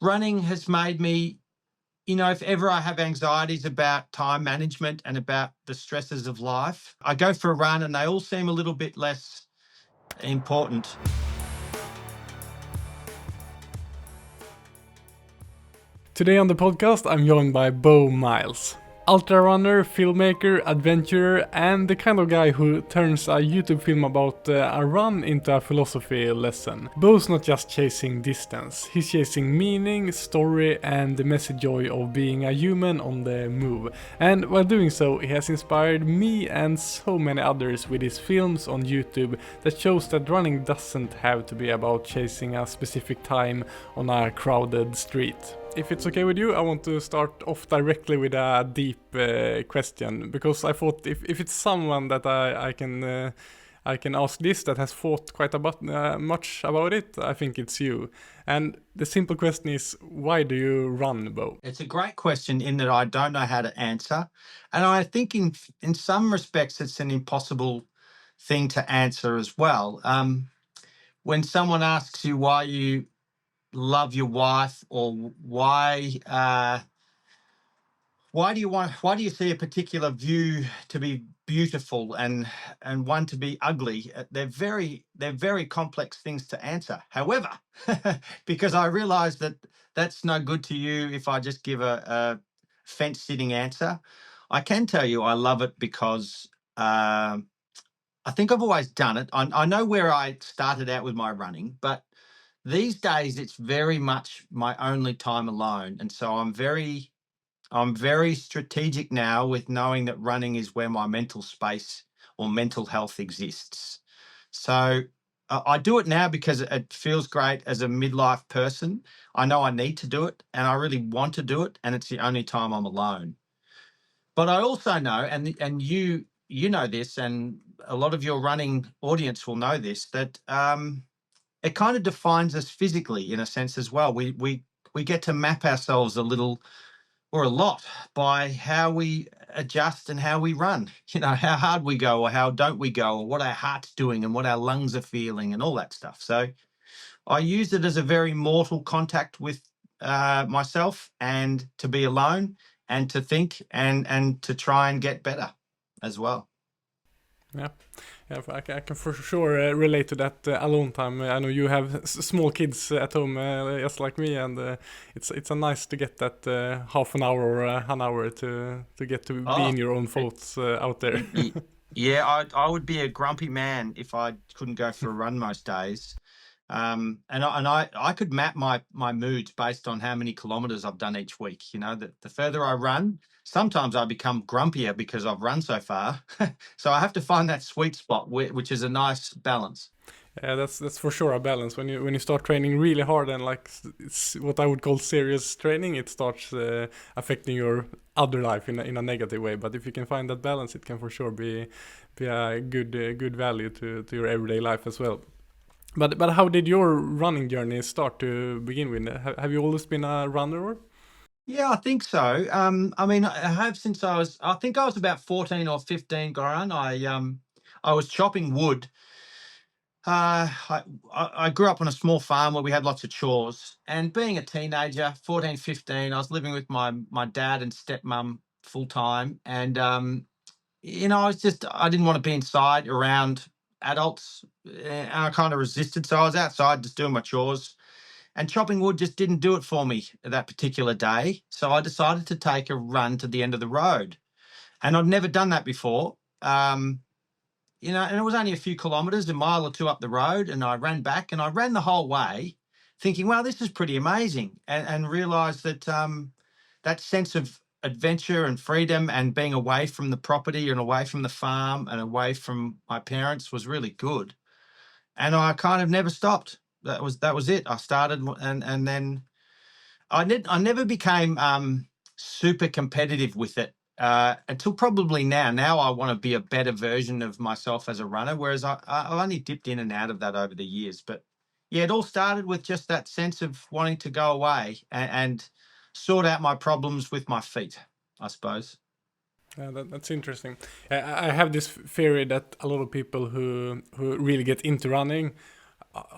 running has made me, if ever I have anxieties about time management and about the stresses of life, I go for a run and they all seem a little bit less important. Today on the podcast, I'm joined by Beau Miles. Ultra runner, filmmaker, adventurer, and the kind of guy who turns a YouTube film about a run into a philosophy lesson. Beau's not just chasing distance, he's chasing meaning, story, and the messy joy of being a human on the move. And while doing so, he has inspired me and so many others with his films on YouTube that shows that running doesn't have to be about chasing a specific time on a crowded street. If it's okay with you, I want to start off directly with a deep question, because I thought if it's someone that I can ask this that has thought quite much about it, I think it's you. And the simple question is, why do you run, Beau? It's a great question in that I don't know how to answer. And I think in some respects, it's an impossible thing to answer as well. When someone asks you why you love your wife, or why do you see a particular view to be beautiful and one to be ugly, they're very complex things to answer. However, because I realize that that's no good to you if I just give a fence sitting answer, I can tell you I love it because I think I've always done it. I know where I started out with my running, but these days it's very much my only time alone. And so I'm very strategic now with knowing that running is where my mental space or mental health exists. So I do it now because it feels great as a midlife person. I know I need to do it and I really want to do it, and it's the only time I'm alone. But I also know, and you know this, and a lot of your running audience will know this, that it kind of defines us physically in a sense as well. We get to map ourselves a little or a lot by how we adjust and how we run. How hard we go or how don't we go, or what our heart's doing and what our lungs are feeling and all that stuff. So I use it as a very mortal contact with myself, and to be alone and to think and to try and get better as well. Yeah, I can for sure relate to that alone time. I know you have small kids at home, just like me, and it's a nice to get that half an hour or an hour to get to be in your own thoughts out there. Yeah, I would be a grumpy man if I couldn't go for a run most days. And I could map my moods based on how many kilometers I've done each week. The further I run, sometimes I become grumpier because I've run so far. So I have to find that sweet spot, which is a nice balance. Yeah, that's for sure a balance. When you start training really hard and like it's what I would call serious training, it starts affecting your other life in a negative way. But if you can find that balance, it can for sure be a good value to your everyday life as well. But how did your running journey start to begin with? Have you always been a runner? Yeah, I think so. I mean, I have since I think I was about 14 or 15, Goran. I was chopping wood. I grew up on a small farm where we had lots of chores. And being a teenager, 14, 15, I was living with my dad and stepmom full time. And, I didn't want to be inside around adults. And I kind of resisted. So I was outside just doing my chores. And chopping wood just didn't do it for me that particular day. So I decided to take a run to the end of the road. And I'd never done that before. And it was only a few kilometres, a mile or two up the road. And I ran back and I ran the whole way thinking, wow, this is pretty amazing. And realised that that sense of adventure and freedom and being away from the property and away from the farm and away from my parents was really good. And I kind of never stopped. That was it. I started and then I never became super competitive with it until probably now. Now I want to be a better version of myself as a runner, whereas I've only dipped in and out of that over the years. But yeah, it all started with just that sense of wanting to go away and sort out my problems with my feet, I suppose. That's interesting. I have this theory that a lot of people who really get into running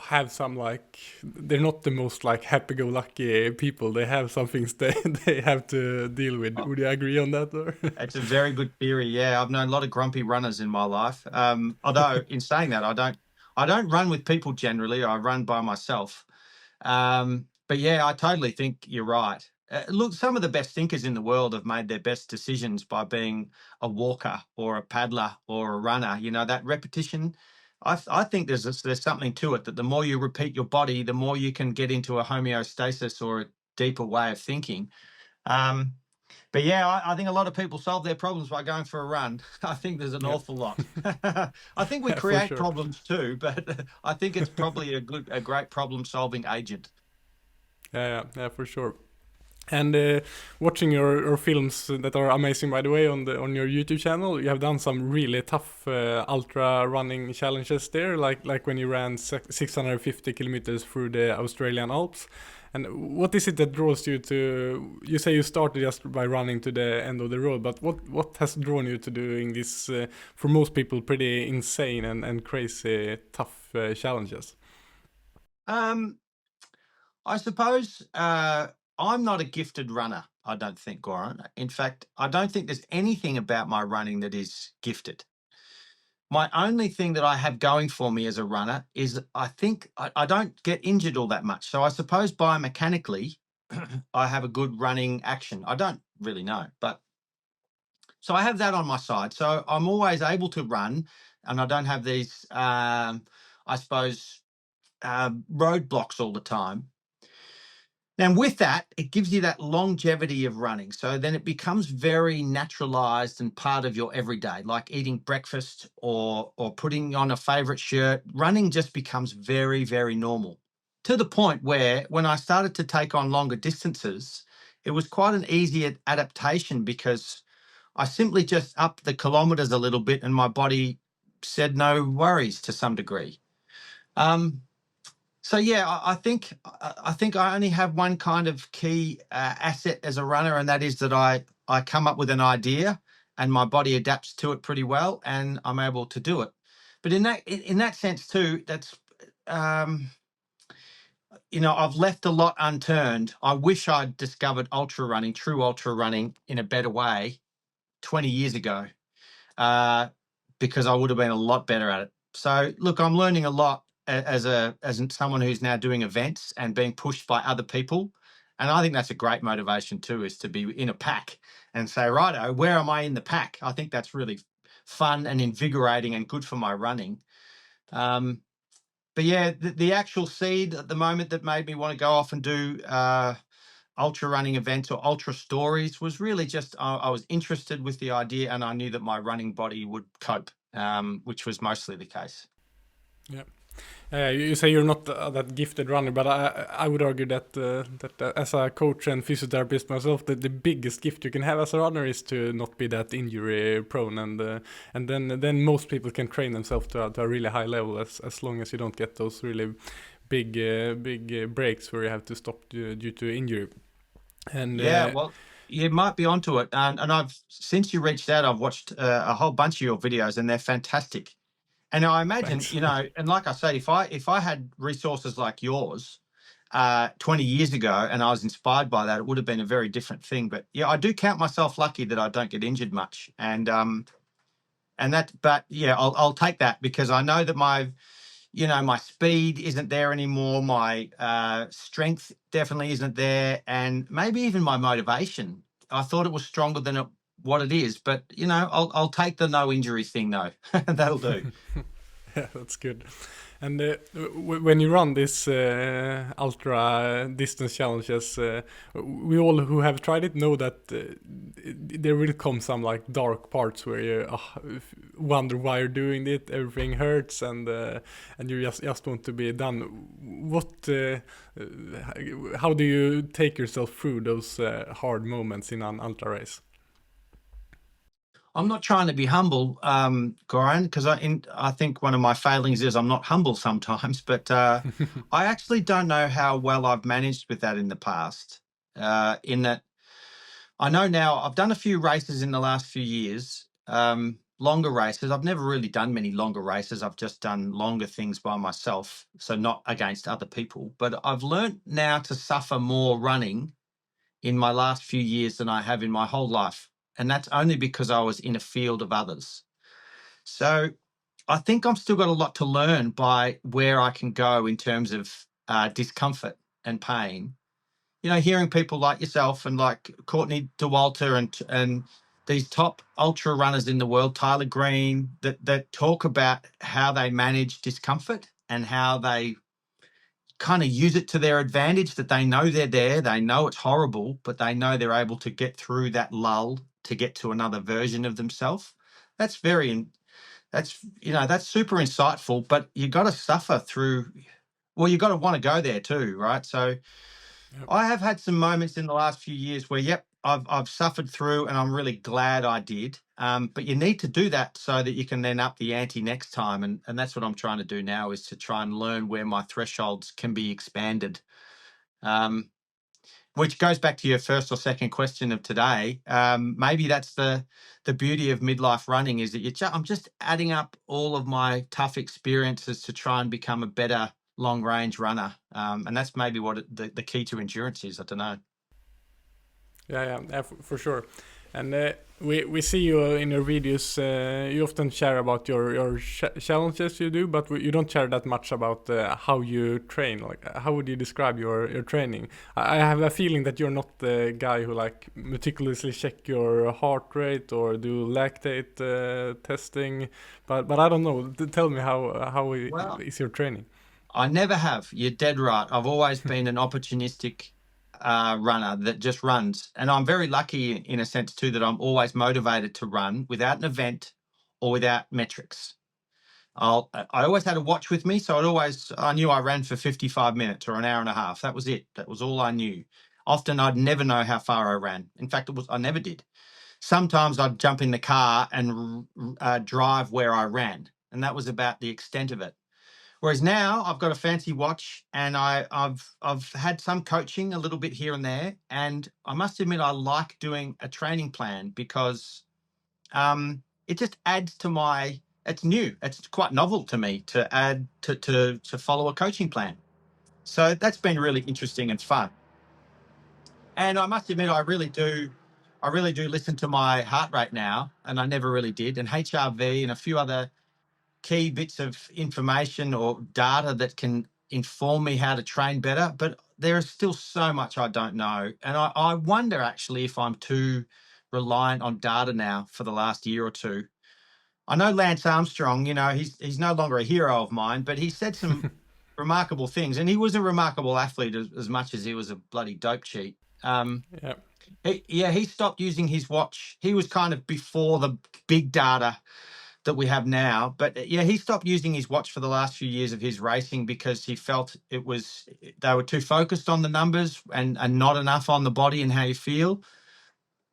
have some like they're not the most like happy-go-lucky people. They have some things they they have to deal with. Oh, Would you agree on that? Or it's a very good theory. Yeah, I've known a lot of grumpy runners in my life. Although in saying that, I don't run with people generally. I run by myself. But yeah, I totally think you're right. Look, some of the best thinkers in the world have made their best decisions by being a walker or a paddler or a runner. You know, that repetition. I think there's something to it, that the more you repeat your body, the more you can get into a homeostasis or a deeper way of thinking. Um, but yeah, I think a lot of people solve their problems by going for a run. I think there's an yeah, awful lot. I think we for create sure. problems too, but I think it's probably a great problem solving agent. Yeah, for sure. And watching your films that are amazing, by the way, on your YouTube channel, you have done some really tough ultra running challenges there, like when you ran 650 kilometers through the Australian Alps. And what is it that draws you to? You say you started just by running to the end of the road, but what has drawn you to doing this for most people pretty insane and crazy tough challenges? Um, I suppose I'm not a gifted runner, I don't think, Goran. In fact, I don't think there's anything about my running that is gifted. My only thing that I have going for me as a runner is I think I don't get injured all that much. So I suppose biomechanically, I have a good running action. I don't really know, but so I have that on my side. So I'm always able to run, and I don't have these, I suppose, roadblocks all the time. And with that, it gives you that longevity of running. So then it becomes very naturalized and part of your everyday, like eating breakfast or putting on a favorite shirt. Running just becomes very, very normal, to the point where when I started to take on longer distances, it was quite an easy adaptation, because I simply just upped the kilometers a little bit and my body said no worries to some degree. Um, so yeah, I think I only have one kind of key asset as a runner, and that is that I come up with an idea, and my body adapts to it pretty well, and I'm able to do it. But in that sense too, that's um, I've left a lot unturned. I wish I'd discovered ultra running, true ultra running, in a better way 20 years ago, uh, because I would have been a lot better at it. So look, I'm learning a lot as someone who's now doing events and being pushed by other people, and I think that's a great motivation too, is to be in a pack and say, righto, where am I in the pack? I think that's really fun and invigorating and good for my running. Um, but yeah, the actual seed at the moment that made me want to go off and do ultra running events or ultra stories was really just I was interested with the idea, and I knew that my running body would cope, which was mostly the case. Yeah. You say you're not that gifted runner, but I would argue that as a coach and physiotherapist myself, that the biggest gift you can have as a runner is to not be that injury prone, and then most people can train themselves to a really high level as long as you don't get those really big breaks where you have to stop due to injury. And Yeah, well, you might be onto it, and I've since you reached out, I've watched a whole bunch of your videos, and they're fantastic. And I imagine, thanks. and like I say, if I had resources like yours 20 years ago, and I was inspired by that, it would have been a very different thing. But yeah, I do count myself lucky that I don't get injured much, but yeah, I'll take that, because I know that my speed isn't there anymore, my strength definitely isn't there, and maybe even my motivation. I thought it was stronger than what it is, but I'll take the no injury thing though. That'll do. Yeah, that's good. And when you run this ultra distance challenges, we all who have tried it know that there will come some like dark parts where you wonder why you're doing it. Everything hurts, and you just want to be done. How do you take yourself through those hard moments in an ultra race? I'm not trying to be humble, Goran, because I think one of my failings is I'm not humble sometimes. But I actually don't know how well I've managed with that in the past. In that, I know now I've done a few races in the last few years, longer races. I've never really done many longer races. I've just done longer things by myself, so not against other people. But I've learned now to suffer more running in my last few years than I have in my whole life. And that's only because I was in a field of others. So I think I've still got a lot to learn by where I can go in terms of discomfort and pain. You know, hearing people like yourself and like Courtney Dauwalter and these top ultra runners in the world, Tyler Green, that talk about how they manage discomfort and how they kind of use it to their advantage, that they know they're there, they know it's horrible, but they know they're able to get through that lull to get to another version of themselves. That's very, that's, you know, that's super insightful, but you got to suffer through, well, you got to want to go there too, right? So Yep. I have had some moments in the last few years where, yep, I've suffered through, and I'm really glad I did. But you need to do that so that you can then up the ante next time, and that's what I'm trying to do now, is to try and learn where my thresholds can be expanded. Which goes back to your first or second question of today. Maybe that's the beauty of midlife running, is that I'm just adding up all of my tough experiences to try and become a better long range runner, and that's maybe what the key to endurance is. I don't know. Yeah, for sure. And we see you in your videos. You often share about your challenges you do, but you don't share that much about how you train. Like, how would you describe your training? I have a feeling that you're not the guy who like meticulously check your heart rate or do lactate testing. But I don't know. Tell me how Well, is your training? I never have. You're dead right. I've always been an opportunistic runner that just runs. And I'm very lucky in a sense too, that I'm always motivated to run without an event or without metrics. I always had a watch with me, so I knew I ran for 55 minutes or an hour and a half. That was it. That was all I knew. Often I'd never know how far I ran. In fact, I never did. Sometimes I'd jump in the car and drive where I ran, and that was about the extent of it. Whereas now I've got a fancy watch, and I've had some coaching a little bit here and there, and I must admit I like doing a training plan because it just adds to my. It's new. It's quite novel to me to add to follow a coaching plan. So that's been really interesting and fun. And I must admit I really do listen to my heart rate now, and I never really did. And HRV and a few other key bits of information or data that can inform me how to train better, but there is still so much I don't know. And I wonder actually if I'm too reliant on data now for the last year or two. I know Lance Armstrong, you know, he's no longer a hero of mine, but he said some remarkable things, and he was a remarkable athlete as much as he was a bloody dope cheat. Yeah. He stopped using his watch. He was kind of before the big data that we have now. But yeah, he stopped using his watch for the last few years of his racing because he felt they were too focused on the numbers and not enough on the body and how you feel.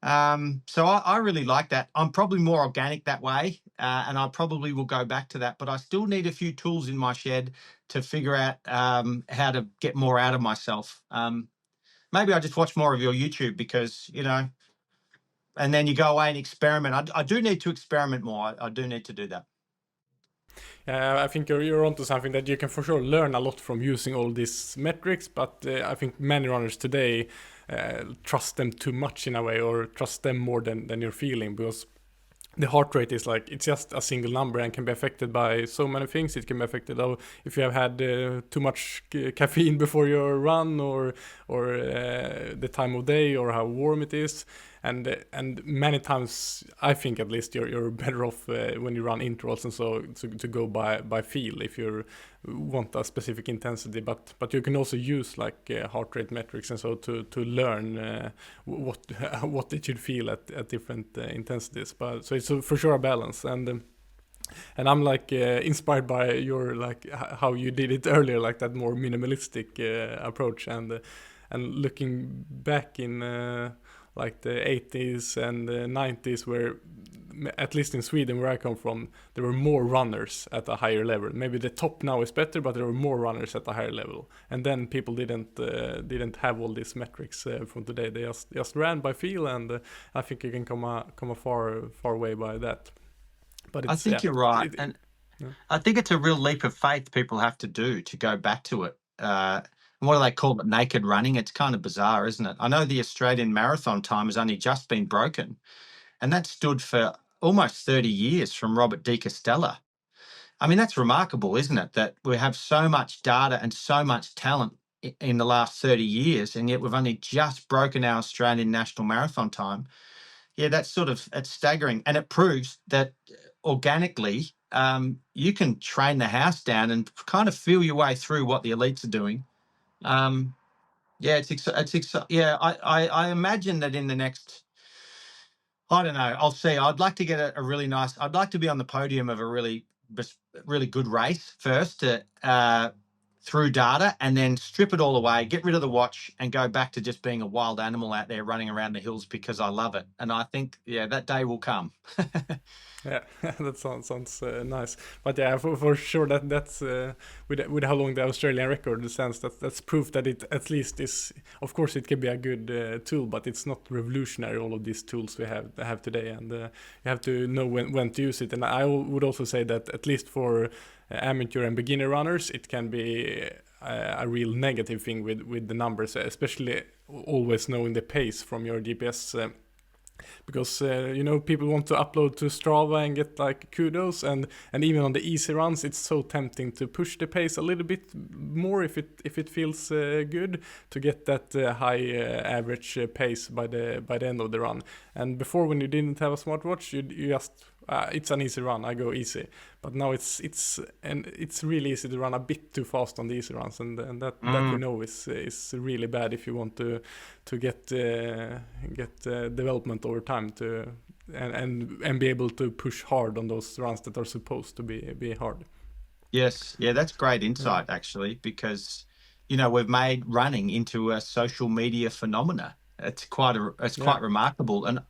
So I really like that. I'm probably more organic that way, and I probably will go back to that. But I still need a few tools in my shed to figure out how to get more out of myself. Maybe I just watch more of your YouTube because, you know, and then you go away and experiment. I do need to experiment more. I do need to do that. I think you're onto something that you can for sure learn a lot from using all these metrics, but I think many runners today trust them too much in a way, or trust them more than you're feeling, because the heart rate is like, it's just a single number and can be affected by so many things. It can be affected if you have had too much caffeine before your run, or the time of day, or how warm it is. And many times, I think at least, you're better off when you run intervals and so to go by feel if you want a specific intensity. But you can also use like heart rate metrics and so to learn what it should feel at different intensities. But so it's for sure a balance. And I'm like inspired by your like how you did it earlier, like that more minimalistic approach, and looking back in like the 80s and the 90s, where at least in Sweden where I come from, there were more runners at a higher level. Maybe the top now is better, but there were more runners at a higher level. And then people didn't have all these metrics from today. They just ran by feel, and I think you can come a far way by that. But I it's think yeah, you're right. it And yeah. I think it's a real leap of faith people have to do to go back to it. What do they call it? Naked running. It's kind of bizarre, isn't it? I know the Australian marathon time has only just been broken, and that stood for almost 30 years from Robert de Castella. I mean, that's remarkable, isn't it? That we have so much data and so much talent in the last 30 years, and yet we've only just broken our Australian national marathon time. Yeah, it's staggering. And it proves that organically, you can train the house down and kind of feel your way through what the elites are doing. Um, yeah, yeah, I imagine that in the next, I don't know. I'll see. I'd like to get a really nice. I'd like to be on the podium of a really good race first to through data, and then strip it all away, get rid of the watch, and go back to just being a wild animal out there running around the hills because I love it. And I think, yeah, that day will come. Yeah, that sounds nice. But yeah, for sure that's with how long the Australian record stands, that's proof that it at least is. Of course, it can be a good tool, but it's not revolutionary. All of these tools we have today, and you have to know when to use it. And I would also say that at least for amateur and beginner runners, it can be a real negative thing with the numbers, especially always knowing the pace from your GPS. Because people want to upload to Strava and get like kudos, and even on the easy runs it's so tempting to push the pace a little bit more if it feels good to get that high average pace by the end of the run. And before, when you didn't have a smartwatch, you just it's an easy run, I go easy. But now it's really easy to run a bit too fast on the easy runs, and that we Mm. know is really bad if you want to get development over time to and be able to push hard on those runs that are supposed to be hard. Yes, yeah, that's great Yeah, insight actually, because we've made running into a social media phenomena. It's yeah, quite remarkable. And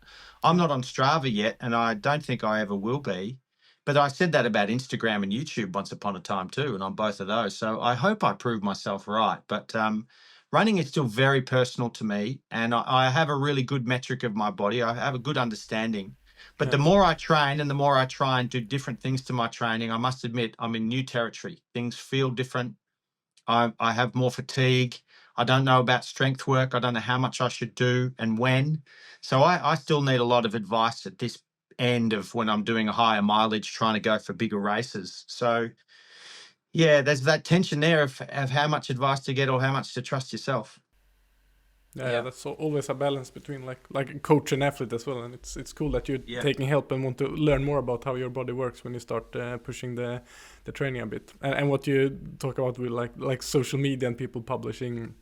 I'm yeah, not on Strava yet, and I don't think I ever will be. But I said that about Instagram and YouTube once upon a time too, and on both of those. So I hope I prove myself right. But running is still very personal to me, and I have a really good metric of my body. I have a good understanding, but yeah, the more I train and the more I try and do different things to my training, I must admit I'm in new territory. Things feel different. I have more fatigue. I don't know about strength work. I don't know how much I should do and when. So I still need a lot of advice at this end of when I'm doing a higher mileage, trying to go for bigger races. So yeah, there's that tension there of how much advice to get or how much to trust yourself. yeah. Yeah. That's always a balance between like a coach and athlete as well. And it's cool that you're Yeah. taking help and want to learn more about how your body works when you start pushing the training a bit. And what you talk about with like social media and people publishing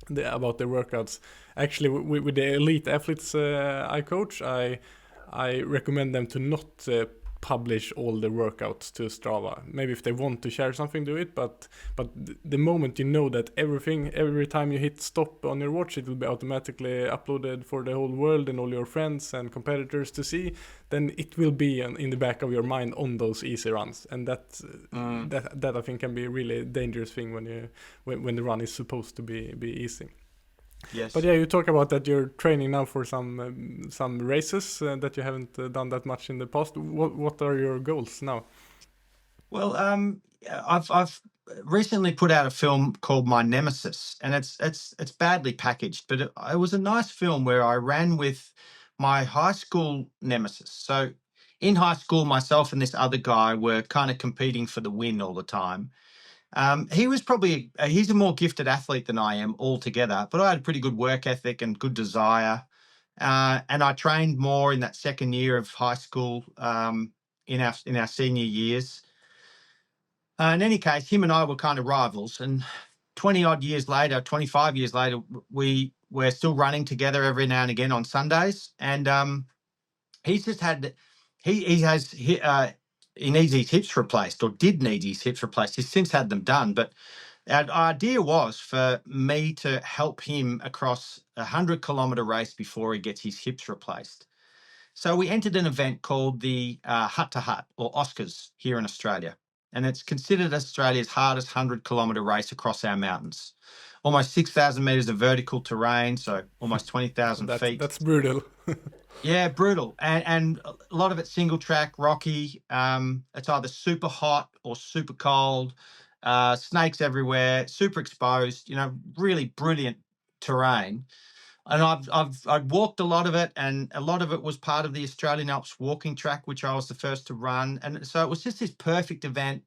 about their workouts. Actually, with the elite athletes I coach, I recommend them to not publish all the workouts to Strava. Maybe if they want to share something, do it. But the moment you know that every time you hit stop on your watch, it will be automatically uploaded for the whole world and all your friends and competitors to see, then it will be in the back of your mind on those easy runs, and Mm, that I think can be a really dangerous thing when the run is supposed to be easy. But yes. yeah, you talk about that you're training now for some races that you haven't done that much in the past. What are your goals now? Well, I've recently put out a film called My Nemesis, and it's badly packaged, but it was a nice film where I ran with my high school nemesis. So in high school, myself and this other guy were kind of competing for the win all the time. He was probably he's a more gifted athlete than I am altogether, but I had a pretty good work ethic and good desire. And I trained more in that second year of high school, in our senior years. In any case, him and I were kind of rivals, and 20 odd years later, 25 years later, we're still running together every now and again on Sundays. And he's just had he needs his hips replaced, or did need his hips replaced. He's since had them done, but our idea was for me to help him across a 100-kilometer race before he gets his hips replaced. So we entered an event called the Hut to Hut, or Oscars, here in Australia. And it's considered Australia's hardest 100-kilometre race across our mountains. almost 6,000 meters of vertical terrain, so almost 20,000 feet. That's brutal. Yeah, brutal, and a lot of it single track, rocky. It's either super hot or super cold. Snakes everywhere, super exposed. Really brilliant terrain. And I'd walked a lot of it, and a lot of it was part of the Australian Alps walking track, which I was the first to run. And so it was just this perfect event.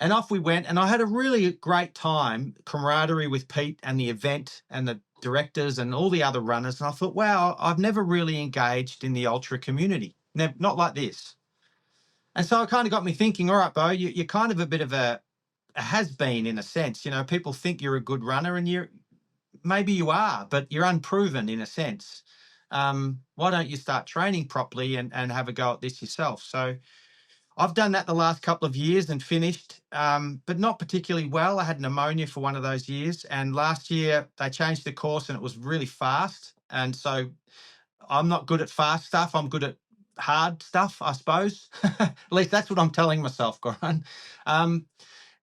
And off we went, and I had a really great time, camaraderie with Pete and the event and the directors and all the other runners. And I thought, wow, I've never really engaged in the ultra community, not like this. And so it kind of got me thinking, all right, Beau, you're kind of a bit of a has-been in a sense. People think you're a good runner, and maybe you are, but you're unproven in a sense. Why don't you start training properly and have a go at this yourself? So I've done that the last couple of years and finished, but not particularly well. I had pneumonia for one of those years, and last year they changed the course and it was really fast. And so I'm not good at fast stuff. I'm good at hard stuff, I suppose. At least that's what I'm telling myself, Goran.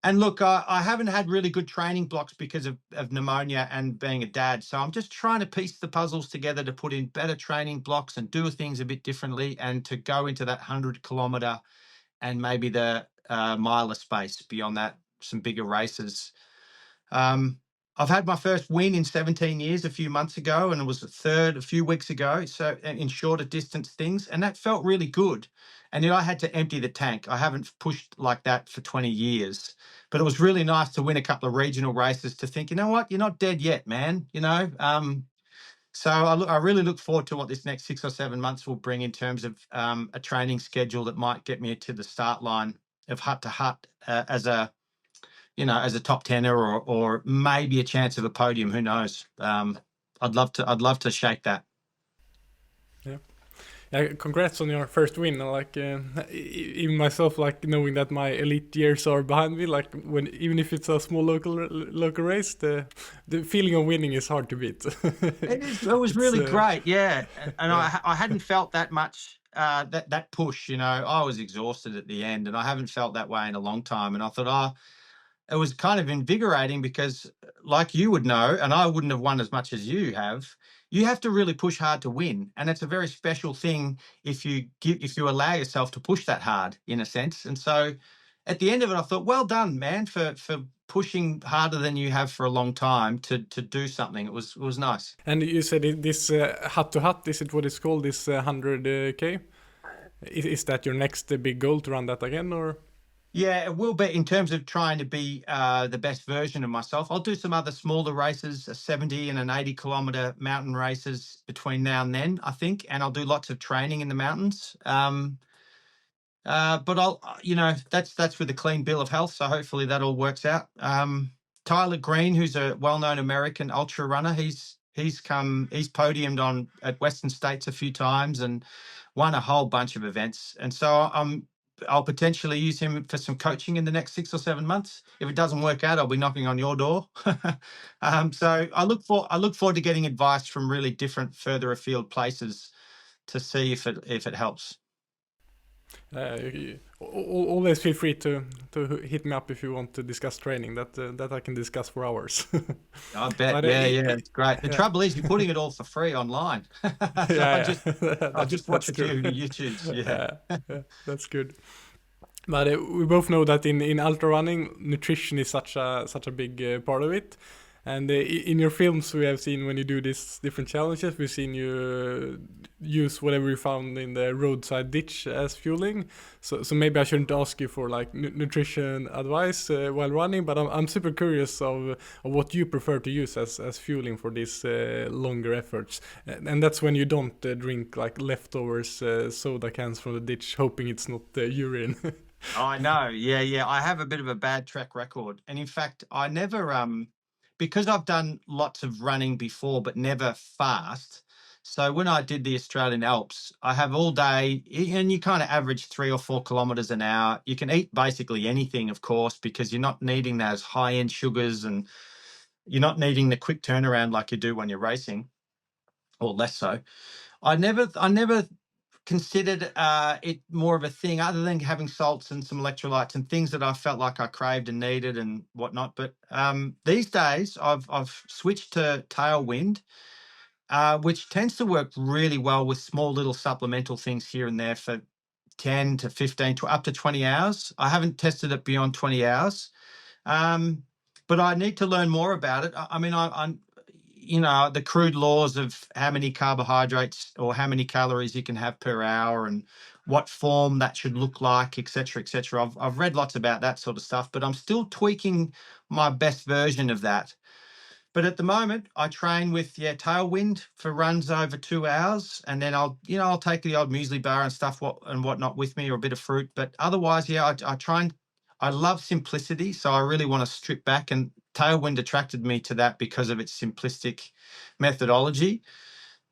And look, I haven't had really good training blocks because of pneumonia and being a dad. So I'm just trying to piece the puzzles together to put in better training blocks and do things a bit differently, and to go into that 100-kilometer and maybe the miler space beyond that, some bigger races. I've had my first win in 17 years a few months ago, and it was a third a few weeks ago, so in shorter distance things, and that felt really good. And I had to empty the tank. I haven't pushed like that for 20 years, but it was really nice to win a couple of regional races, to think, you know what, you're not dead yet, man. So I really look forward to what this next 6 or 7 months will bring in terms of a training schedule that might get me to the start line of hut to hut, as a top tenner, or maybe a chance of a podium. Who knows? I'd love to shake that. Yeah. Yeah, congrats on your first win. Like even myself, like knowing that my elite years are behind me, like even if it's a small local race, the feeling of winning is hard to beat. It was really great, yeah. And yeah. I hadn't felt that much, that push. I was exhausted at the end, and I haven't felt that way in a long time. And I thought, it was kind of invigorating, because, like you would know, and I wouldn't have won as much as you have to really push hard to win. And it's a very special thing if you allow yourself to push that hard, in a sense. And so at the end of it, I thought, well done, man, for pushing harder than you have for a long time to do something. It was nice. And you said this hut to hut, is it what it's called, this 100K? Is that your next big goal, to run that again, or? Yeah, it will be, in terms of trying to be the best version of myself. I'll do some other smaller races, a 70 and an 80-kilometer mountain races between now and then, I think, and I'll do lots of training in the mountains. But that's with a clean bill of health, so hopefully that all works out. Tyler Green, who's a well-known American ultra runner, he's podiumed at Western States a few times and won a whole bunch of events. And so I'll potentially use him for some coaching in the next 6 or 7 months. If it doesn't work out, I'll be knocking on your door. So I look forward to getting advice from really different, further afield places, to see if it helps. Always feel free to hit me up if you want to discuss training. That I can discuss for hours. I bet. But, yeah, it's great. The trouble is, you're putting it all for free online. So I just watch a few YouTubes. Yeah. That's good. But we both know that in ultra running, nutrition is such a big part of it. And in your films, we have seen, when you do these different challenges, we've seen you use whatever you found in the roadside ditch as fueling. So maybe I shouldn't ask you for like nutrition advice while running, but I'm super curious of what you prefer to use as fueling for these longer efforts. And that's when you don't drink like leftovers soda cans from the ditch, hoping it's not urine. I know. Yeah. I have a bit of a bad track record, and in fact, I never because I've done lots of running before, but never fast. So when I did the Australian Alps, I have all day, and you kind of average 3 or 4 kilometers an hour. You can eat basically anything, of course, because you're not needing those high-end sugars, and you're not needing the quick turnaround like you do when you're racing, or less so. I never considered it more of a thing, other than having salts and some electrolytes and things that I felt like I craved and needed and whatnot. But these days, I've switched to Tailwind, which tends to work really well with small little supplemental things here and there for 10 to 15 to up to 20 hours. I haven't tested it beyond 20 hours. Um, but I need to learn more about it. I mean, I'm, the crude laws of how many carbohydrates or how many calories you can have per hour and what form that should look like, et cetera, et cetera. I've read lots about that sort of stuff, but I'm still tweaking my best version of that. But at the moment, I train with Tailwind for runs over 2 hours, and then I'll take the odd muesli bar and stuff and whatnot with me, or a bit of fruit. But otherwise, I try and I love simplicity, so I really want to strip back. And Tailwind attracted me to that because of its simplistic methodology.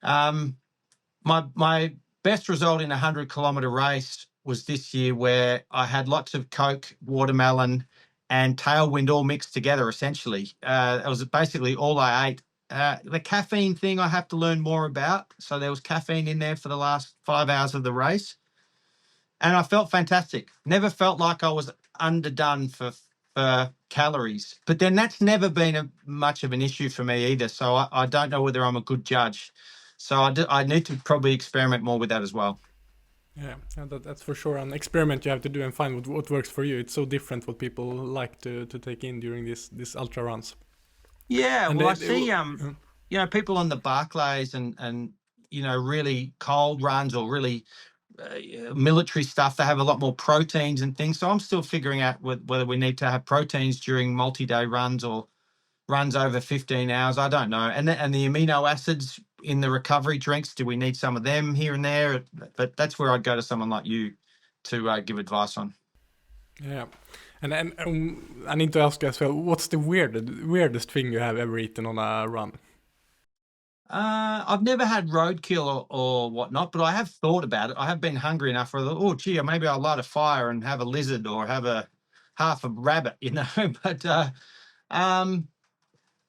My best result in a 100-kilometer race was this year, where I had lots of Coke, watermelon, and Tailwind all mixed together, essentially. It was basically all I ate. The caffeine thing I have to learn more about. So there was caffeine in there for the last 5 hours of the race. And I felt fantastic. Never felt like I was underdone for calories. But then that's never been much of an issue for me either. So I don't know whether I'm a good judge. So I need to probably experiment more with that as well. Yeah, and that's for sure an experiment you have to do and find what works for you. It's so different what people like to take in during these ultra runs. Yeah, And well, I see people on the Barclays and really cold runs or really military stuff. They have a lot more proteins and things. So I'm still figuring out whether we need to have proteins during multi-day runs or runs over 15 hours. I don't know. And the amino acids in the recovery drinks, do we need some of them here and there? But that's where I'd go to someone like you to give advice on. Yeah, and I need to ask you as well. What's the weirdest thing you have ever eaten on a run? I've never had roadkill or whatnot, but I have thought about it. I have been hungry enough for, oh, gee, maybe I'll light a fire and have a lizard or have a half a rabbit, But um,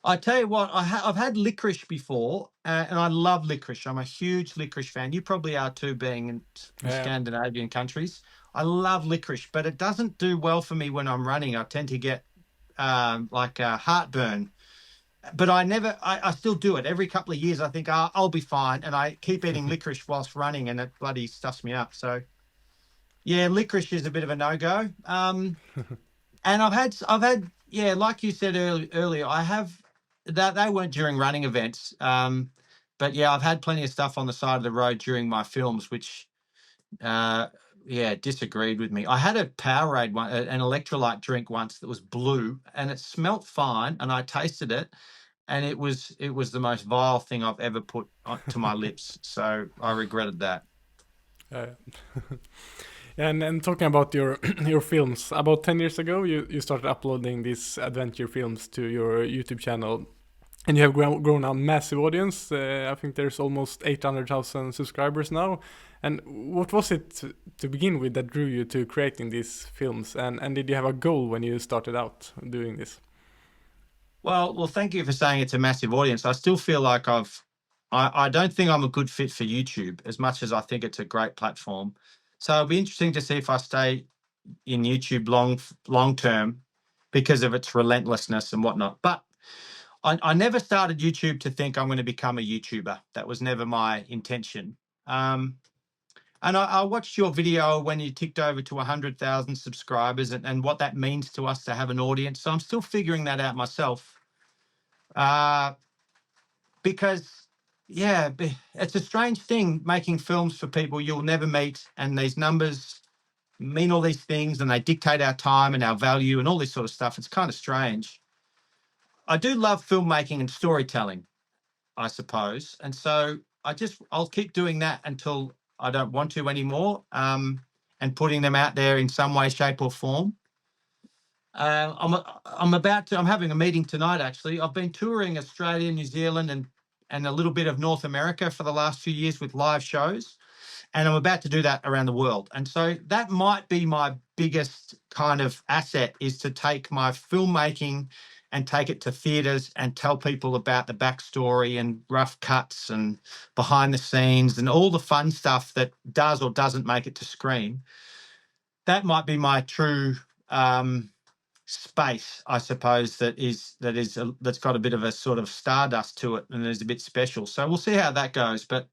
I tell you what, I've had licorice before, and I love licorice. I'm a huge licorice fan. You probably are too, being in Yeah. Scandinavian countries. I love licorice, but it doesn't do well for me when I'm running. I tend to get like heartburn. But I still do it. Every couple of years, I think, I'll be fine. And I keep eating licorice whilst running, and it bloody stuffs me up. So, yeah, licorice is a bit of a no-go. And I've had, yeah, like you said earlier, I have that they weren't during running events. But yeah, I've had plenty of stuff on the side of the road during my films, which, disagreed with me. I had a Powerade one, an electrolyte drink once that was blue, and it smelt fine, and I tasted it, and it was the most vile thing I've ever put to my lips. So I regretted that. Uh, and talking about your your films, about 10 years ago, you started uploading these adventure films to your YouTube channel, and you have grown a massive audience. I think there's almost 800,000 subscribers now. And what was it to begin with that drew you to creating these films? And did you have a goal when you started out doing this? Well, thank you for saying it's a massive audience. I still feel like I don't think I'm a good fit for YouTube, as much as I think it's a great platform. So it'll be interesting to see if I stay in YouTube long term because of its relentlessness and whatnot. But I never started YouTube to think I'm going to become a YouTuber. That was never my intention. And I watched your video when you ticked over to 100,000 subscribers and what that means to us to have an audience. So I'm still figuring that out myself. Because, yeah, it's a strange thing making films for people you'll never meet, and these numbers mean all these things, and they dictate our time and our value and all this sort of stuff. It's kind of strange. I do love filmmaking and storytelling, I suppose. And so I'll keep doing that until I don't want to anymore, and putting them out there in some way, shape or form. I'm having a meeting tonight, actually. I've been touring Australia, New Zealand, and a little bit of North America for the last few years with live shows. And I'm about to do that around the world. And so that might be my biggest kind of asset, is to take my filmmaking and take it to theaters and tell people about the backstory and rough cuts and behind the scenes and all the fun stuff that does or doesn't make it to screen. That might be my true space, I suppose, that's got a bit of a sort of stardust to it and is a bit special. So we'll see how that goes. But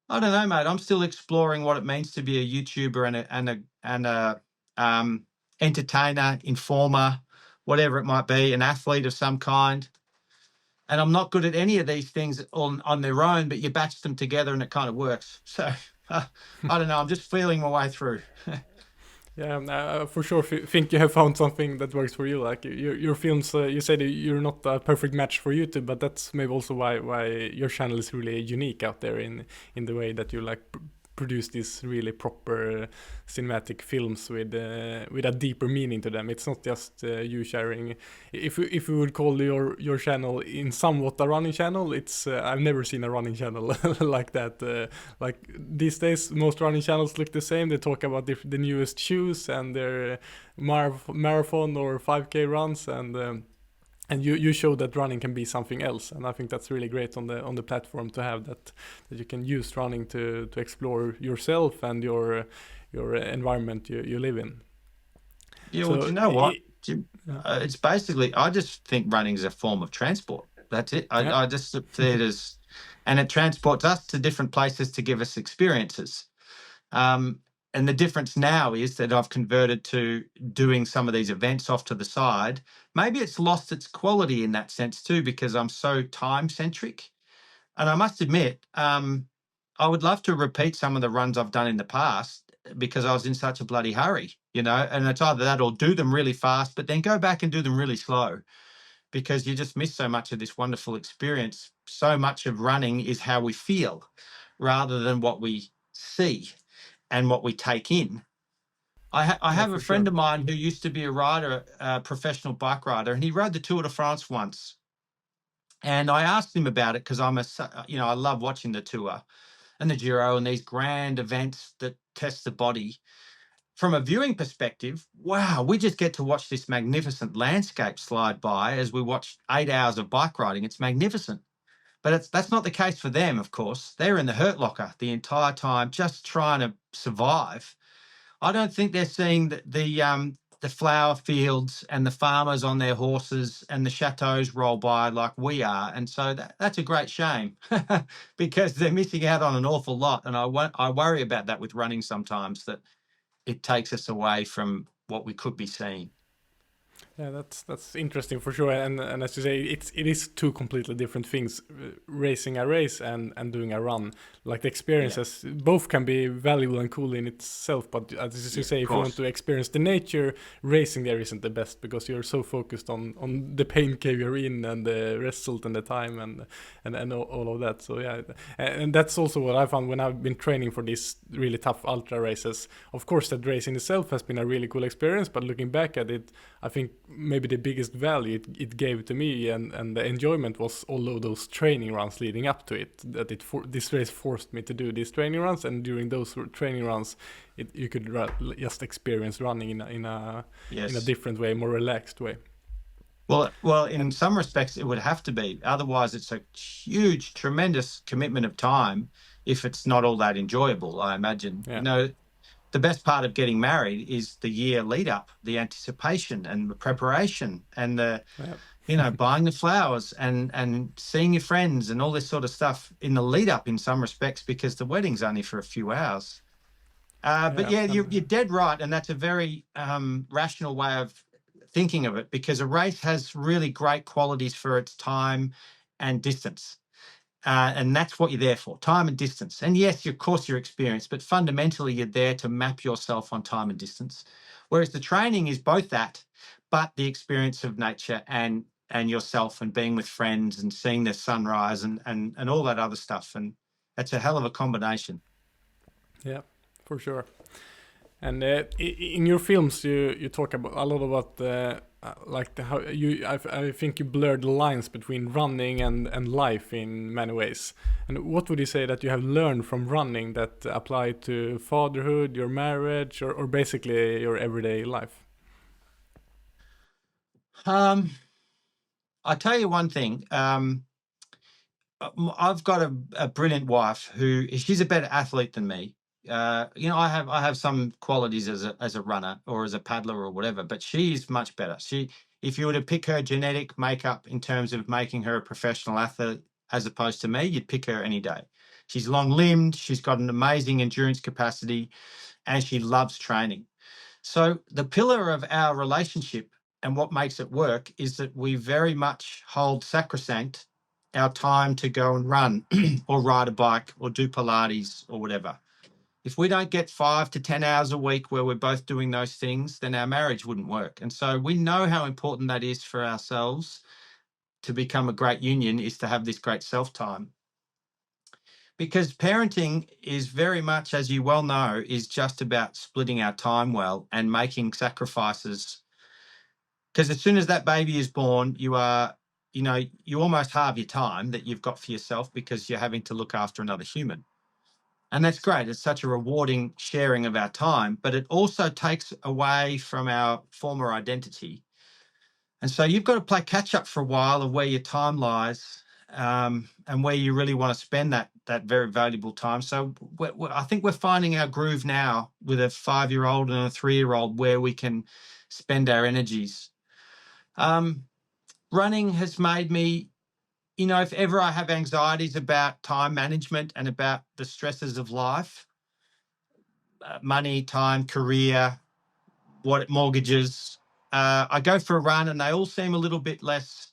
I don't know, mate. I'm still exploring what it means to be a YouTuber and a entertainer, informer, whatever it might be, an athlete of some kind. And I'm not good at any of these things on their own, but you batch them together and it kind of works. So I don't know. I'm just feeling my way through. Yeah, for sure. Think you have found something that works for you. Like your films, you said you're not a perfect match for YouTube, but that's maybe also why your channel is really unique out there in the way that you like produce these really proper cinematic films with a deeper meaning to them. It's not just you sharing. If we would call your channel in somewhat a running channel, it's I've never seen a running channel like that. Like these days, most running channels look the same. They talk about the newest shoes and their marathon or 5K runs and you show that running can be something else, and I think that's really great on the platform to have that you can use running to explore yourself and your environment you live in. Yeah, well, do you know what? It's basically, I just think running is a form of transport. That's it. I just see it as, and it transports us to different places to give us experiences. And the difference now is that I've converted to doing some of these events off to the side. Maybe it's lost its quality in that sense too, because I'm so time centric. And I must admit, I would love to repeat some of the runs I've done in the past because I was in such a bloody hurry, and it's either that or do them really fast, but then go back and do them really slow because you just miss so much of this wonderful experience. So much of running is how we feel rather than what we see and what we take in. I have a friend of mine who used to be a rider, a professional bike rider, and he rode the Tour de France once. And I asked him about it because I love watching the Tour and the Giro and these grand events that test the body. From a viewing perspective, wow, we just get to watch this magnificent landscape slide by as we watch 8 hours of bike riding. It's magnificent. But that's not the case for them, of course. They're in the hurt locker the entire time, just trying to survive. I don't think they're seeing the flower fields and the farmers on their horses and the chateaus roll by like we are. And so that's a great shame because they're missing out on an awful lot. And I worry about that with running sometimes, that it takes us away from what we could be seeing. Yeah, that's interesting for sure, and as you say, it is two completely different things, racing a race and doing a run. Like the experiences, both can be valuable and cool in itself, but as you say, if you want to experience the nature, racing there isn't the best because you're so focused on the pain cave you're in and the result and the time and all of that. So yeah, and that's also what I found when I've been training for these really tough ultra races. Of course, that race in itself has been a really cool experience, but looking back at it, I think maybe the biggest value it gave to me and the enjoyment was all of those training runs leading up to it. That this race forced me to do these training runs, and during those training runs, you could just experience running in a different way, more relaxed way. Well, in some respects, it would have to be. Otherwise, it's a huge, tremendous commitment of time if it's not all that enjoyable, I imagine. Yeah. The best part of getting married is the year lead up, the anticipation and the preparation and buying the flowers and seeing your friends and all this sort of stuff in the lead up in some respects, because the wedding's only for a few hours. But you're dead right. And that's a very rational way of thinking of it, because a race has really great qualities for its time and distance. And that's what you're there for, time and distance. And yes, of course, your experience, but fundamentally, you're there to map yourself on time and distance. Whereas the training is both that, but the experience of nature and yourself and being with friends and seeing the sunrise and all that other stuff. And that's a hell of a combination. Yeah, for sure. And in your films, you talk about a lot about how I think you blur the lines between running and life in many ways. And what would you say that you have learned from running that apply to fatherhood, your marriage, or basically your everyday life? I tell you one thing. I've got a brilliant wife who she's a better athlete than me. I have some qualities as a runner or as a paddler or whatever, but she's much better. If you were to pick her genetic makeup in terms of making her a professional athlete as opposed to me, you'd pick her any day. She's long limbed. She's got an amazing endurance capacity, and she loves training. So the pillar of our relationship and what makes it work is that we very much hold sacrosanct our time to go and run or ride a bike or do Pilates or whatever. If we don't get 5 to 10 hours a week where we're both doing those things, then our marriage wouldn't work. And so we know how important that is for ourselves to become a great union, is to have this great self time. Because parenting is very much, as you well know, is just about splitting our time well and making sacrifices. Because as soon as that baby is born, you almost halve your time that you've got for yourself because you're having to look after another human. And that's great. It's such a rewarding sharing of our time, but it also takes away from our former identity. And so you've got to play catch up for a while of where your time lies, and where you really want to spend that very valuable time. So I think we're finding our groove now with a 5-year-old and a 3-year-old where we can spend our energies. Running has made me, if ever I have anxieties about time management and about the stresses of life, money, time, career, mortgages, I go for a run and they all seem a little bit less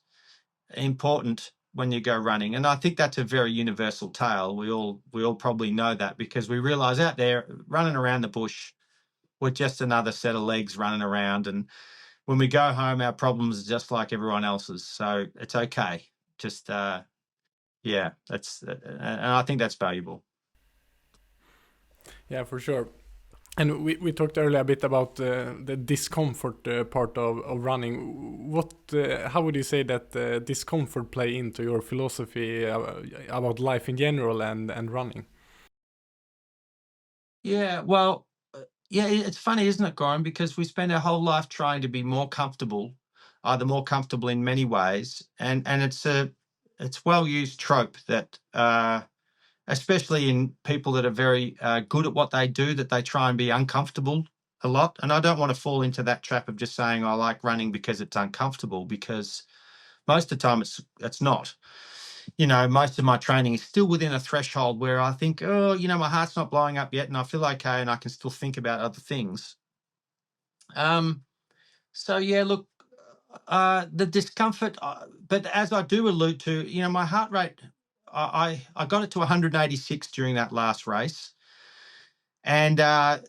important when you go running. And I think that's a very universal tale. We all probably know that, because we realize out there running around the bush, we're just another set of legs running around. And when we go home, our problems are just like everyone else's. So it's okay. Just, yeah, and I think that's valuable. Yeah, for sure. And we talked earlier a bit about the discomfort part of running. How would you say that discomfort play into your philosophy about life in general and running? Yeah, well, yeah, it's funny, isn't it, Goran? Because we spend our whole life trying to be more comfortable, either more comfortable in many ways, and it's well used trope that, especially in people that are very good at what they do, that they try and be uncomfortable a lot. And I don't want to fall into that trap of just saying I like running because it's uncomfortable, because most of the time it's not. Most of my training is still within a threshold where I think, oh, my heart's not blowing up yet and I feel okay and I can still think about other things. Um, so yeah, look, the discomfort, but as I do allude to, my heart rate, I got it to 186 during that last race, and I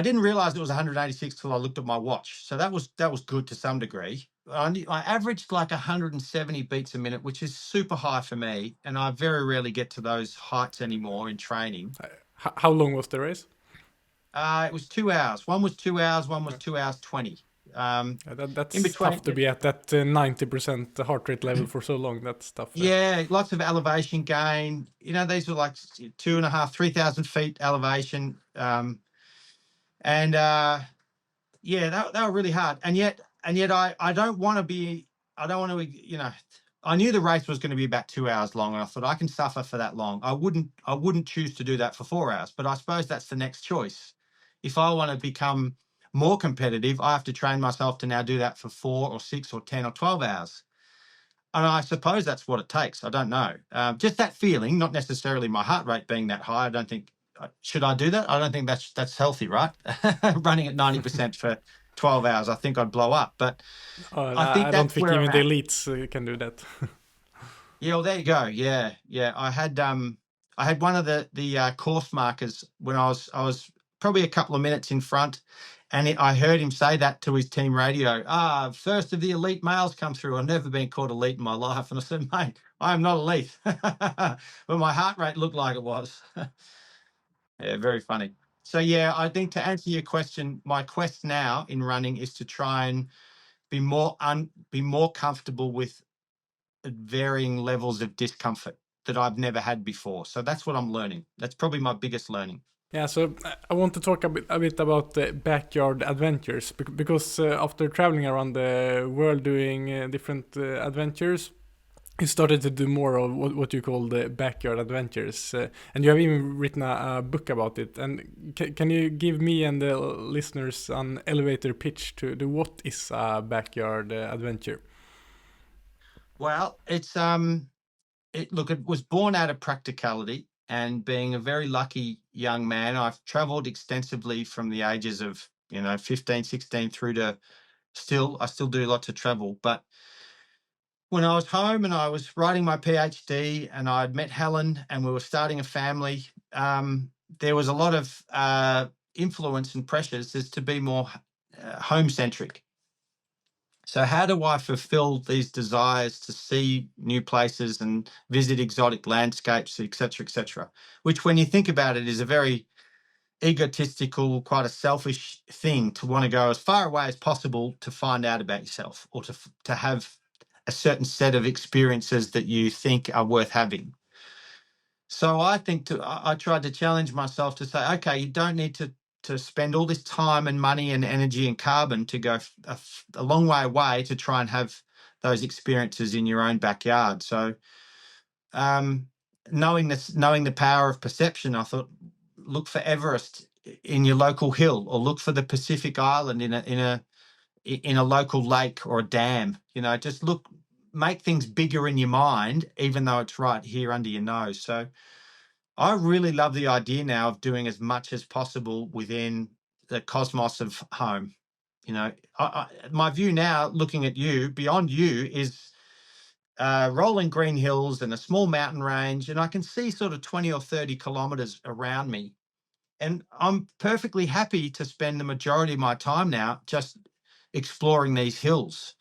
didn't realize it was 186 till I looked at my watch. So that was good to some degree. I averaged like 170 beats a minute, which is super high for me, and I very rarely get to those heights anymore in training. How long was the race? It was 2 hours. One was 2 hours. One was 2 hours 20. In That's tough between, to be at that 90% heart rate level for so long. That's tough. yeah, lots of elevation gain. These were like 2.5, 3,000 feet elevation, and yeah, they were really hard. And yet I don't want to be. I don't want to. I knew the race was going to be about 2 hours long, and I thought I can suffer for that long. I wouldn't choose to do that for 4 hours. But I suppose that's the next choice. If I want to become more competitive, I have to train myself to now do that for 4 or 6 or 10 or 12 hours. And I suppose that's what it takes. I don't know. Just that feeling, not necessarily my heart rate being that high. I don't think. Should I do that? I don't think that's healthy, right? Running at 90% for 12 hours, I think I'd blow up. But I think I don't that's think where I'm even the at. elites can do that. Yeah, well, there you go. Yeah, yeah. I had one of the course markers when I was probably a couple of minutes in front, and I heard him say that to his team radio. First of the elite males come through. I've never been called elite in my life, and I said, mate, I am not elite, but my heart rate looked like it was. Yeah, very funny. So yeah, I think to answer your question, my quest now in running is to try and be more comfortable with varying levels of discomfort that I've never had before. So that's what I'm learning. That's probably my biggest learning. Yeah, so I want to talk a bit about backyard adventures because after traveling around the world doing different adventures, you started to do more of what you call the backyard adventures, and you have even written a book about it. And can you give me and the listeners an elevator pitch to what is a backyard adventure? Well, it was born out of practicality and being a very lucky young man. I've traveled extensively from the ages of, 15, 16 through to I still do lots of travel. But when I was home and I was writing my PhD and I'd met Helen and we were starting a family, there was a lot of influence and pressures as to be more home centric. So how do I fulfill these desires to see new places and visit exotic landscapes, et cetera, et cetera, which when you think about it is a very egotistical, quite a selfish thing to want to go as far away as possible to find out about yourself or to have a certain set of experiences that you think are worth having. So I tried to challenge myself to say, okay, you don't need to spend all this time and money and energy and carbon to go a long way away to try and have those experiences in your own backyard. So, um, knowing the power of perception, I thought, look for Everest in your local hill, or look for the Pacific Island in a local lake or a dam. Just make things bigger in your mind, even though it's right here under your nose. So I really love the idea now of doing as much as possible within the cosmos of home. My view now, looking at you, beyond you, is rolling green hills and a small mountain range, and I can see sort of 20 or 30 kilometers around me. And I'm perfectly happy to spend the majority of my time now just exploring these hills.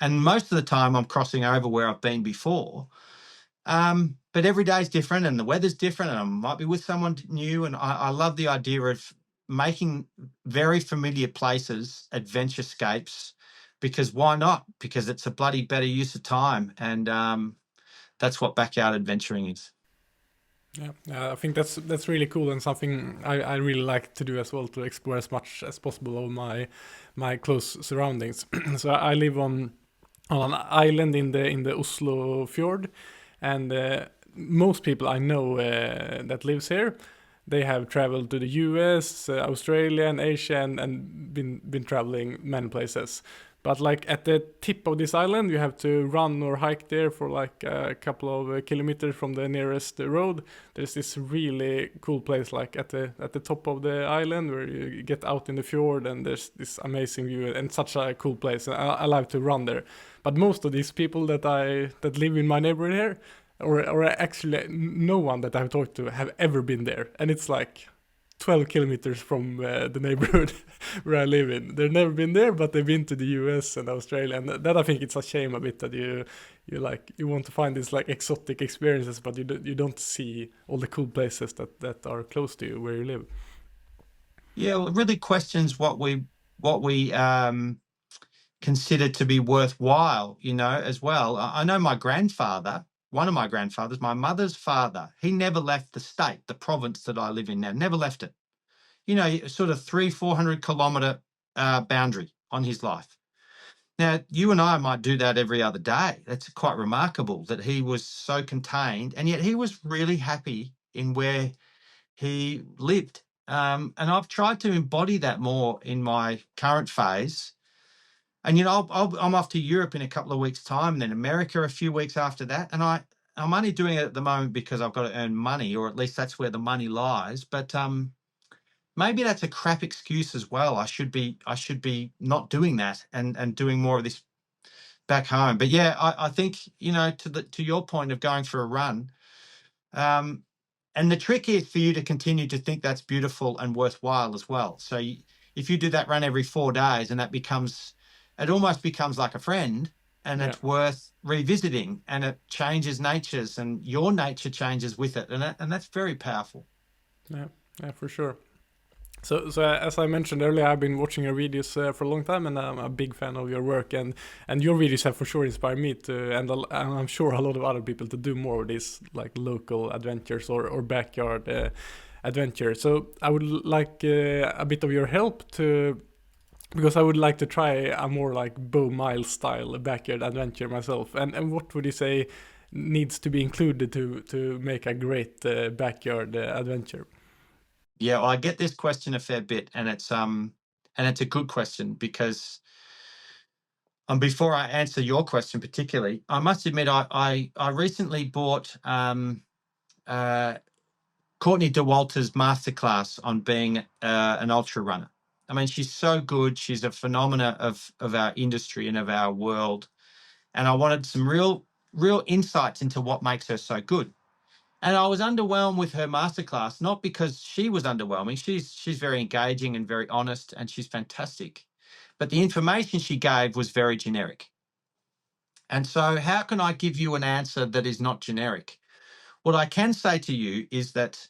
And most of the time, I'm crossing over where I've been before. But every day is different and the weather's different, and I might be with someone new. And I love the idea of making very familiar places adventurescapes, because why not? Because it's a bloody better use of time. And that's what backyard adventuring is. Yeah, I think that's really cool and something I really like to do as well, to explore as much as possible of my close surroundings. So I live on an island in the Oslo fjord, and most people I know that lives here, they have traveled to the US, Australia, and Asia, and been traveling many places. But like at the tip of this island, you have to run or hike there for like a couple of kilometers from the nearest road. There's this really cool place, like at the top of the island, where you get out in the fjord, and there's this amazing view, and such a cool place. I like to run there. But most of these people that live in my neighborhood here, or actually no one that I've talked to, have ever been there, and it's like 12 kilometers from the neighborhood where I live in. They've never been there, but they've been to the US and Australia, and that I think it's a shame a bit, that you want to find these like exotic experiences, but you don't see all the cool places that are close to you where you live. Yeah, well, it really questions what we consider to be worthwhile, as well. I know my grandfather, one of my grandfathers, my mother's father, he never left the state, the province that I live in now, never left it. Sort of 300-400 kilometer boundary on his life. Now, you and I might do that every other day. That's quite remarkable that he was so contained, and yet he was really happy in where he lived. And I've tried to embody that more in my current phase. And I'm off to Europe in a couple of weeks' time, and then America a few weeks after that. And I'm only doing it at the moment because I've got to earn money, or at least that's where the money lies. But maybe that's a crap excuse as well. I should be not doing that and doing more of this back home. But yeah, I think to your point of going for a run. Um, and the trick is for you to continue to think that's beautiful and worthwhile as well. So if you do that run every 4 days, and it almost becomes like a friend, and Yeah, it's worth revisiting, and it changes natures, and your nature changes with it. And that's very powerful. yeah, yeah, for sure. So as I mentioned earlier, I've been watching your videos for a long time, and I'm a big fan of your work. And your videos have for sure inspired me to, and I'm sure a lot of other people, to do more of these like local adventures or backyard adventure. So I would like a bit of your help to, because I would like to try a more like Beau Miles style backyard adventure myself. And what would you say needs to be included to make a great backyard adventure? Yeah, well, I get this question a fair bit, and it's a good question because before I answer your question particularly, I must admit I recently bought uh, Courtney DeWalter's masterclass on being an ultra runner. I mean, she's so good. She's a phenomena of our industry and of our world. And I wanted some real insights into what makes her so good. And I was underwhelmed with her masterclass, not because she was underwhelming. She's very engaging and very honest, and she's fantastic. But the information she gave was very generic. And so, how can I give you an answer that is not generic? What I can say to you is that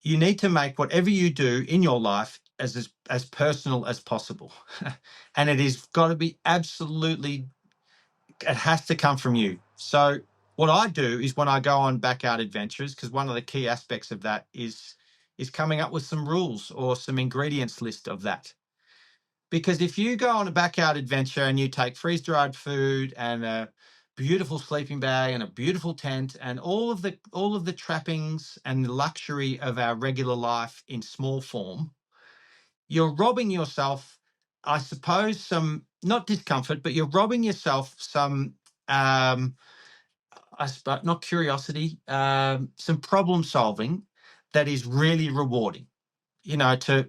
you need to make whatever you do in your life as personal as possible. And it is got to be absolutely, it has to come from you. So what I do is when I go on backyard adventures, because one of the key aspects of that is coming up with some rules or some ingredients list of that. Because if you go on a backyard adventure and you take freeze-dried food and a beautiful sleeping bag and a beautiful tent and all of the trappings and the luxury of our regular life in small form, you're robbing yourself, I suppose, some not discomfort, but you're robbing yourself some I suppose not curiosity, some problem solving that is really rewarding. You know, to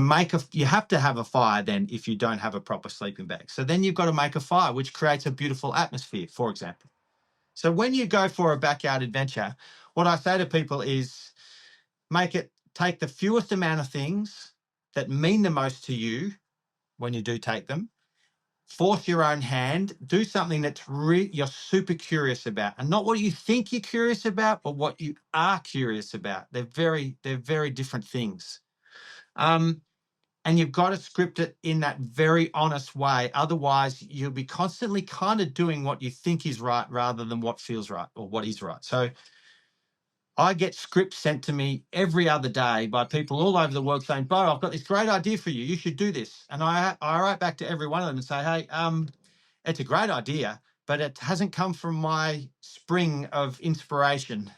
make you have to have a fire then if you don't have a proper sleeping bag. So then you've got to make a fire, which creates a beautiful atmosphere, for example. So when you go for a backyard adventure, what I say to people is take the fewest amount of things that mean the most to you when you do take them. Force your own hand, do something that's you're super curious about, and not what you think you're curious about, but what you are curious about. They're very different things. And you've got to script it in that very honest way. Otherwise, you'll be constantly kind of doing what you think is right rather than what feels right or what is right. So I get scripts sent to me every other day by people all over the world saying, Beau, I've got this great idea for you. You should do this. And I write back to every one of them and say, hey, it's a great idea, but it hasn't come from my spring of inspiration.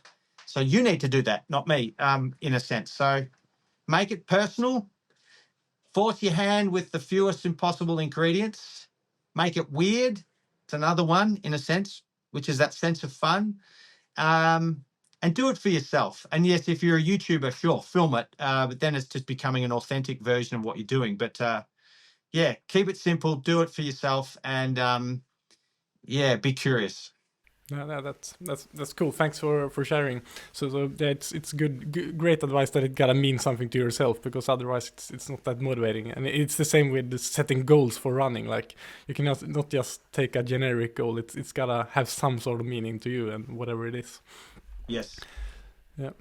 So you need to do that, not me, in a sense. So make it personal. Force your hand with the fewest impossible ingredients. Make it weird. It's another one, in a sense, which is that sense of fun. And do it for yourself. And yes, if you're a YouTuber, sure, film it. But then it's just becoming an authentic version of what you're doing. But yeah, keep it simple. Do it for yourself. And yeah, be curious. No, that's cool. Thanks for sharing. So yeah, it's great advice that it gotta mean something to yourself, because otherwise it's not that motivating. And it's the same with the setting goals for running. Like you cannot not just take a generic goal. It's gotta have some sort of meaning to you and whatever it is. Yes. Yeah.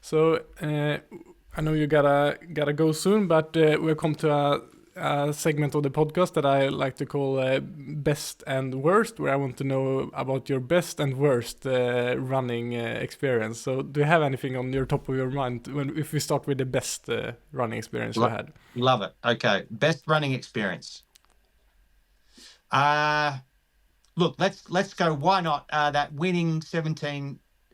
So I know you gotta go soon, but we'll come to a segment of the podcast that I like to call best and worst, where I want to know about your best and worst running experience. So do you have anything on your top of your mind if we start with the best running experience you had? Love it. Okay, best running experience. Look, let's go. Why not? That winning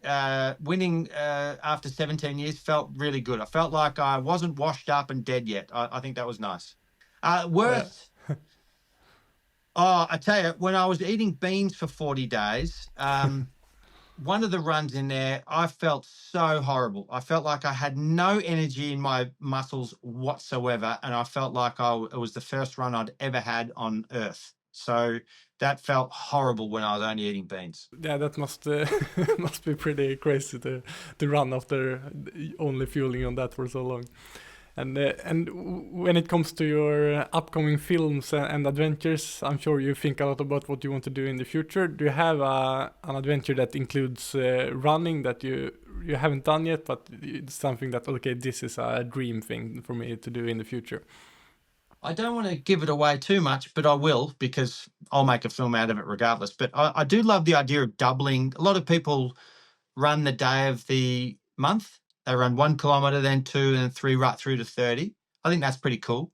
after 17 years felt really good. I felt like I wasn't washed up and dead yet. I think that was nice. Worst. Oh, I tell you, when I was eating beans for 40 days, one of the runs in there, I felt so horrible. I felt like I had no energy in my muscles whatsoever, and I felt like it was the first run I'd ever had on Earth. So that felt horrible when I was only eating beans. Yeah, that must must be pretty crazy to run after only fueling on that for so long. And when it comes to your upcoming films and adventures, I'm sure you think a lot about what you want to do in the future. Do you have an adventure that includes running that you haven't done yet, but it's something that, okay, this is a dream thing for me to do in the future? I don't want to give it away too much, but I will, because I'll make a film out of it regardless. But I do love the idea of doubling. A lot of people run the day of the month, They run 1 kilometer, then 2, and then 3, right through to 30. I think that's pretty cool.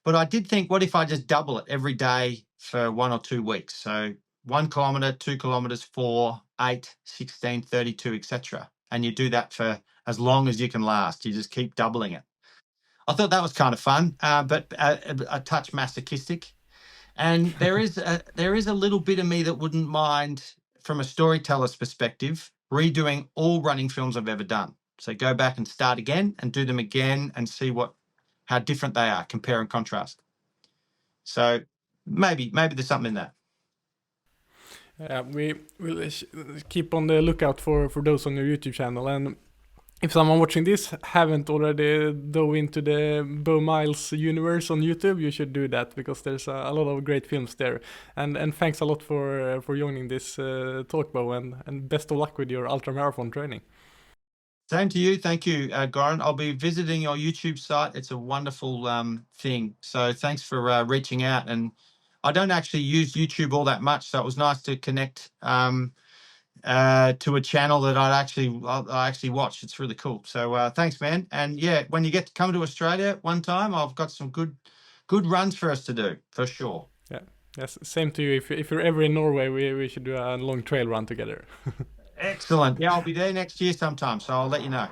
But I did think, what if I just double it every day for 1 or 2 weeks? So 1 kilometer, 2 kilometers, 4, 8, 16, 32, etc. And you do that for as long as you can last. You just keep doubling it. I thought that was kind of fun, but a touch masochistic. And there is a little bit of me that wouldn't mind, from a storyteller's perspective, redoing all running films I've ever done. So go back and start again and do them again and see how different they are, compare and contrast. So maybe there's something in that. We will keep on the lookout for those on your YouTube channel. And if someone watching this haven't already dove into the Beau Miles universe on YouTube, you should do that, because there's a lot of great films there. And thanks a lot for joining this talk, Beau, and best of luck with your ultra marathon training. Same to you. Thank you, Göran. I'll be visiting your YouTube site. It's a wonderful thing. So thanks for reaching out. And I don't actually use YouTube all that much, so it was nice to connect to a channel that I actually watch. It's really cool. So thanks, man. And yeah, when you get to come to Australia one time, I've got some good runs for us to do, for sure. Yeah. Yes. Same to you. If you're ever in Norway, we should do a long trail run together. Excellent. Yeah, I'll be there next year sometime, so I'll let you know.